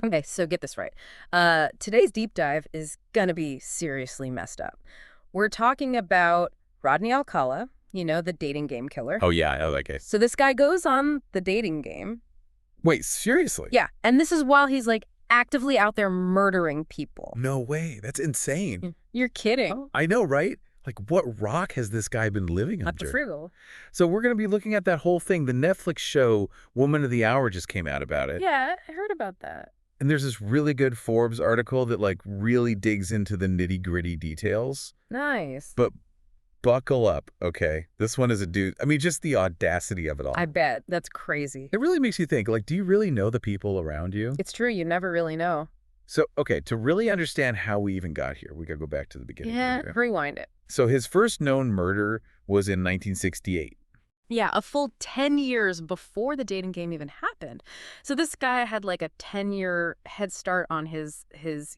Okay, so get this right. Today's deep dive is gonna be seriously messed up. We're talking about Rodney Alcala, the dating game killer. Oh, yeah. Oh, okay. So this guy goes on the dating game. Wait, seriously? Yeah, and this is while he's like actively out there murdering people. No way. That's insane. You're kidding. I know, right? Like, what rock has this guy been living Not the under? frugal. So we're going to be looking at that whole thing. The Netflix show Woman of the Hour just came out about it. Yeah, I heard about that. And there's this really good Forbes article that, like, really digs into the nitty-gritty details. Nice. But buckle up, okay? This one is a dude. I mean, just the audacity of it all. I bet. That's crazy. It really makes you think, like, do you really know the people around you? It's true. You never really know. So, okay, to really understand how we even got here, we got to go back to the beginning. Yeah, rewind it. So his first known murder was in 1968. Yeah, a full 10 years before the dating game even happened. So this guy had like a 10-year head start on his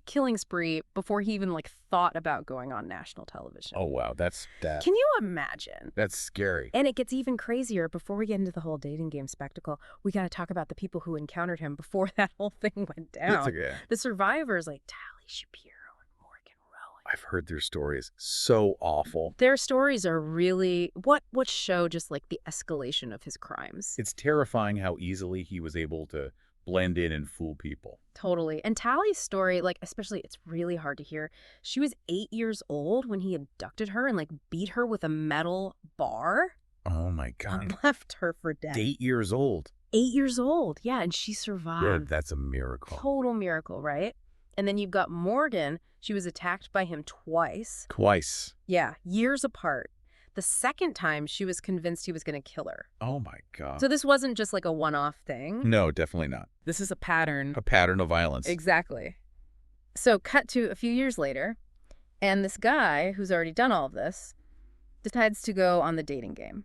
killing spree before he even like thought about going on national television. Oh, wow. That's that. Can you imagine? That's scary. And it gets even crazier. Before we get into the whole dating game spectacle, we got to talk about the people who encountered him before that whole thing went down. That's okay. The survivors like Tally Shapiro. I've heard their stories. So awful. Their stories are really what show just like the escalation of his crimes. It's terrifying how easily he was able to blend in and fool people. Totally. And Tally's story, like, especially, it's really hard to hear. She was 8 years old when he abducted her and, like, beat her with a metal bar. Oh, my God. And left her for dead. 8 years old. 8 years old. Yeah, and she survived. Yeah, that's a miracle. Total miracle, right? And then you've got Morgan. She was attacked by him twice. Twice. Yeah, years apart. The second time, she was convinced he was going to kill her. Oh, my God. So this wasn't just like a one-off thing. No, definitely not. This is a pattern. A pattern of violence. Exactly. So cut to a few years later, and this guy, who's already done all of this, decides to go on the dating game.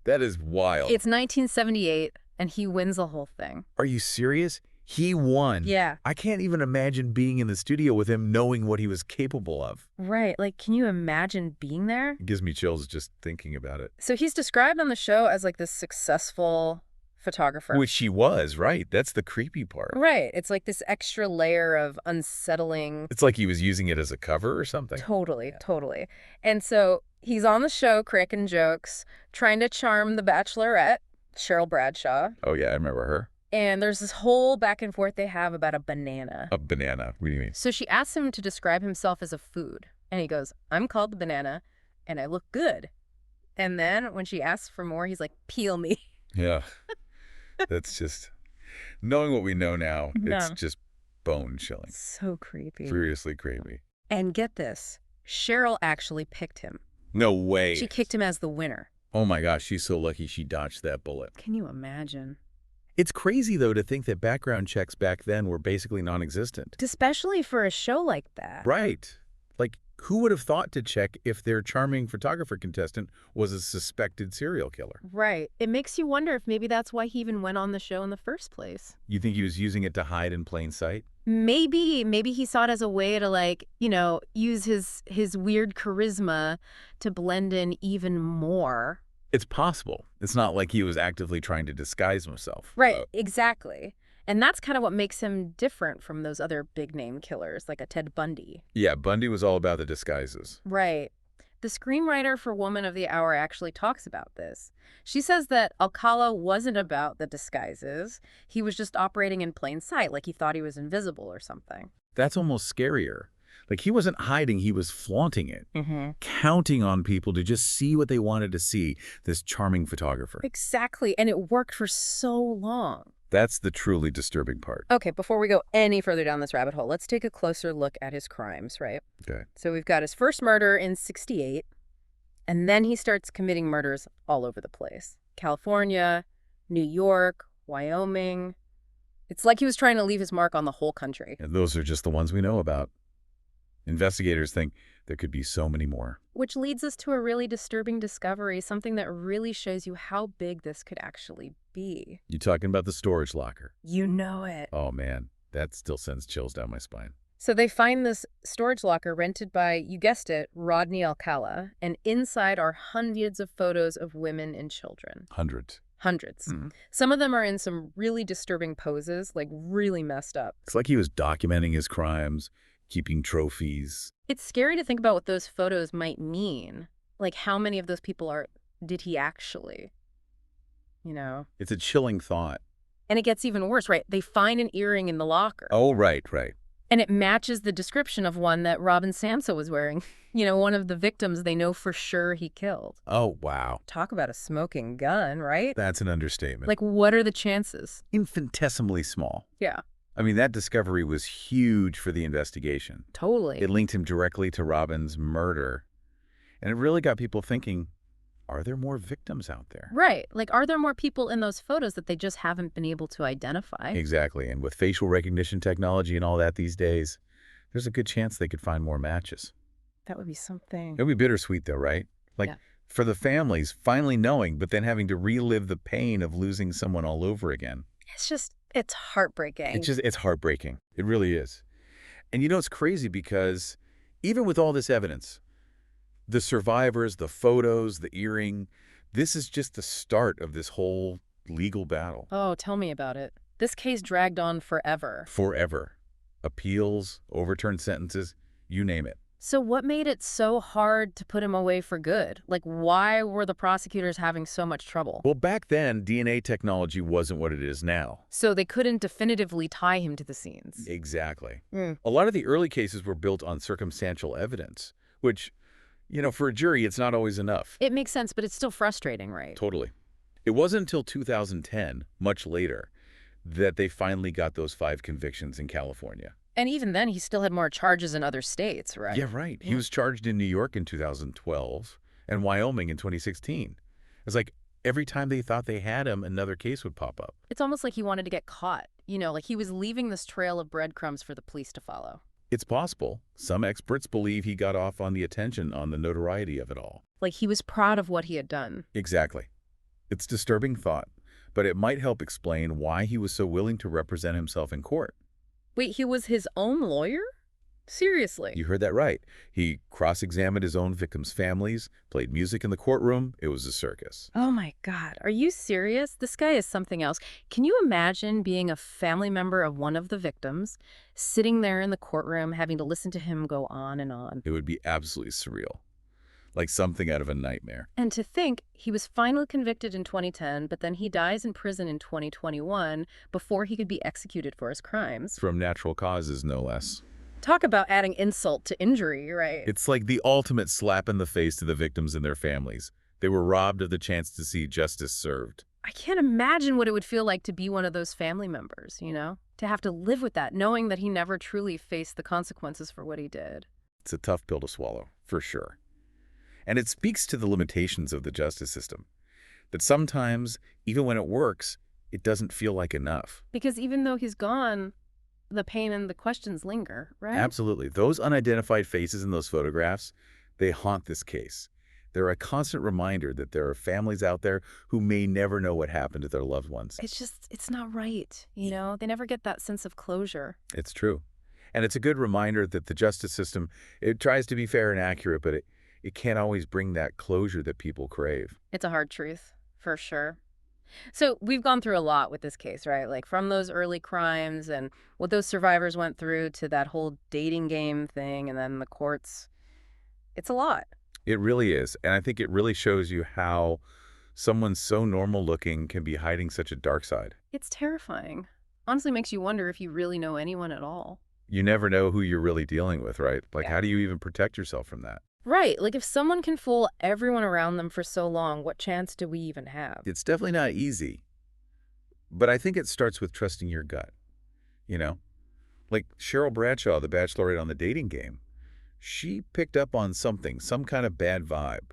That is wild. It's 1978, and he wins the whole thing. Are you serious? He won. Yeah. I can't even imagine being in the studio with him knowing what he was capable of. Right. Like, can you imagine being there? It gives me chills just thinking about it. So he's described on the show as like this successful photographer. Which he was, right? That's the creepy part. Right. It's like this extra layer of unsettling. It's like he was using it as a cover or something. Totally, totally. And so he's on the show cracking jokes, trying to charm the Bachelorette, Cheryl Bradshaw. Oh, yeah, I remember her. And there's this whole back and forth they have about a banana. A banana. What do you mean? So she asks him to describe himself as a food. And he goes, I'm called the banana, and I look good. And then when she asks for more, he's like, peel me. Yeah. That's just... Knowing what we know now, it's No. just bone-chilling. So creepy. Seriously creepy. And get this, Cheryl actually picked him. No way. She kicked him as the winner. Oh, my gosh. She's so lucky she dodged that bullet. Can you imagine? It's crazy, though, to think that background checks back then were basically non-existent. Especially for a show like that. Right. Like, who would have thought to check if their charming photographer contestant was a suspected serial killer? Right. It makes you wonder if maybe that's why he even went on the show in the first place. You think he was using it to hide in plain sight? Maybe he saw it as a way to, like, use his weird charisma to blend in even more. It's possible. It's not like he was actively trying to disguise himself. Right, exactly. And that's kind of what makes him different from those other big-name killers, like a Ted Bundy. Yeah, Bundy was all about the disguises. Right. The screenwriter for Woman of the Hour actually talks about this. She says that Alcala wasn't about the disguises. He was just operating in plain sight, like he thought he was invisible or something. That's almost scarier. Like, he wasn't hiding, he was flaunting it. Mm-hmm. Counting on people to just see what they wanted to see, this charming photographer. Exactly, and it worked for so long. That's the truly disturbing part. Okay, before we go any further down this rabbit hole, let's take a closer look at his crimes, right? Okay. So we've got his first murder in 68, and then he starts committing murders all over the place. California, New York, Wyoming. It's like he was trying to leave his mark on the whole country. And those are just the ones we know about. Investigators think there could be so many more. Which leads us to a really disturbing discovery, something that really shows you how big this could actually be. You talking about the storage locker? You know it. Oh, man. That still sends chills down my spine. So they find this storage locker rented by, you guessed it, Rodney Alcala, and inside are hundreds of photos of women and children. Hundreds. Hundreds. Hmm. Some of them are in some really disturbing poses, like really messed up. It's like he was documenting his crimes, keeping trophies. It's scary to think about what those photos might mean. Like, how many of those people did he actually, you know? It's a chilling thought. And it gets even worse, right? They find an earring in the locker. Oh, right, right. And it matches the description of one that Robin Samsa was wearing. One of the victims they know for sure he killed. Oh, wow. Talk about a smoking gun, right? That's an understatement. Like, what are the chances? Infinitesimally small. Yeah, I mean, that discovery was huge for the investigation. totally. It linked him directly to Robin's murder. And it really got people thinking, are there more victims out there? Right. Like, are there more people in those photos that they just haven't been able to identify? Exactly. And with facial recognition technology and all that these days, there's a good chance they could find more matches. That would be something. It would be bittersweet, though, right? Like, Yeah. for the families, finally knowing, but then having to relive the pain of losing someone all over again. It's heartbreaking. It's heartbreaking. It really is. And it's crazy because even with all this evidence, the survivors, the photos, the earring, this is just the start of this whole legal battle. Oh, tell me about it. This case dragged on forever. Forever. Appeals, overturned sentences, you name it. So what made it so hard to put him away for good? Like, why were the prosecutors having so much trouble? Well, back then, DNA technology wasn't what it is now. So they couldn't definitively tie him to the scenes. Exactly. Mm. A lot of the early cases were built on circumstantial evidence, which, for a jury, it's not always enough. It makes sense, but it's still frustrating, right? Totally. It wasn't until 2010, much later, that they finally got those 5 convictions in California. And even then, he still had more charges in other states, right? Yeah, right. He was charged in New York in 2012 and Wyoming in 2016. It's like every time they thought they had him, another case would pop up. It's almost like he wanted to get caught. Like he was leaving this trail of breadcrumbs for the police to follow. It's possible. Some experts believe he got off on the attention, on the notoriety of it all. Like he was proud of what he had done. Exactly. It's a disturbing thought, but it might help explain why he was so willing to represent himself in court. Wait, he was his own lawyer? Seriously? You heard that right. He cross-examined his own victims' families, played music in the courtroom. It was a circus. Oh my God, are you serious? This guy is something else. Can you imagine being a family member of one of the victims, sitting there in the courtroom, having to listen to him go on and on? It would be absolutely surreal, like something out of a nightmare. And to think he was finally convicted in 2010, but then he dies in prison in 2021 before he could be executed for his crimes. From natural causes, no less. Talk about adding insult to injury, right? It's like the ultimate slap in the face to the victims and their families. They were robbed of the chance to see justice served. I can't imagine what it would feel like to be one of those family members, To have to live with that, knowing that he never truly faced the consequences for what he did. It's a tough pill to swallow, for sure. And it speaks to the limitations of the justice system. That sometimes, even when it works, it doesn't feel like enough. Because even though he's gone, the pain and the questions linger, right? Absolutely. Those unidentified faces in those photographs, they haunt this case. They're a constant reminder that there are families out there who may never know what happened to their loved ones. It's not right, They never get that sense of closure. It's true. And it's a good reminder that the justice system, it tries to be fair and accurate, but it can't always bring that closure that people crave. It's a hard truth, for sure. So we've gone through a lot with this case, right? Like from those early crimes and what those survivors went through to that whole dating game thing and then the courts. It's a lot. It really is. And I think it really shows you how someone so normal looking can be hiding such a dark side. It's terrifying. Honestly makes you wonder if you really know anyone at all. You never know who you're really dealing with, right? Like, Yeah. how do you even protect yourself from that? Right. Like if someone can fool everyone around them for so long, what chance do we even have? It's definitely not easy. But I think it starts with trusting your gut, you know? Like Cheryl Bradshaw, the bachelorette on the dating game, she picked up on something, some kind of bad vibe.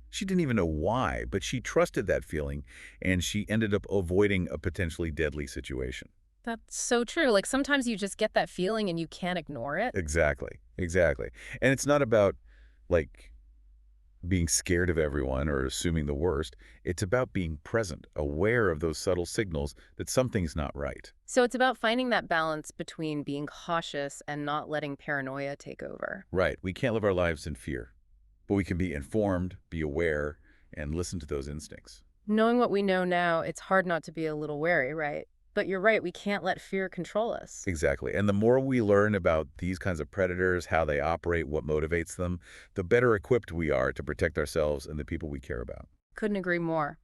She didn't even know why, but she trusted that feeling, and she ended up avoiding a potentially deadly situation. That's so true. Like sometimes you just get that feeling and you can't ignore it. Exactly, exactly. And it's not about, like, being scared of everyone or assuming the worst. It's about being present, aware of those subtle signals that something's not right. So it's about finding that balance between being cautious and not letting paranoia take over. Right. We can't live our lives in fear, but we can be informed, be aware, and listen to those instincts. Knowing what we know now, it's hard not to be a little wary, right? But you're right, we can't let fear control us. Exactly. And the more we learn about these kinds of predators, how they operate, what motivates them, the better equipped we are to protect ourselves and the people we care about. Couldn't agree more.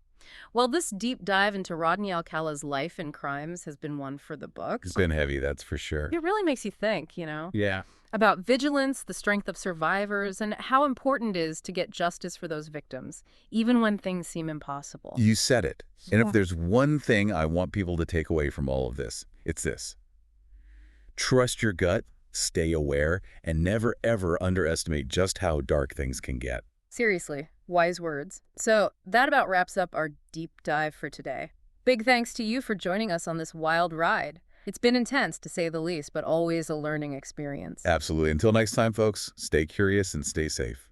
Well, this deep dive into Rodney Alcala's life and crimes has been one for the It's books. been heavy, that's for sure. It really makes you think, Yeah. about vigilance, the strength of survivors, and how important it is to get justice for those victims, even when things seem impossible. You said it. And if Yeah. there's one thing I want people to take away from all of this, it's this. Trust your gut, stay aware, and never ever underestimate just how dark things can get. Seriously, wise words. So that about wraps up our deep dive for today. Big thanks to you for joining us on this wild ride. It's been intense, to say the least, but always a learning experience. Absolutely. Until next time, folks, stay curious and stay safe.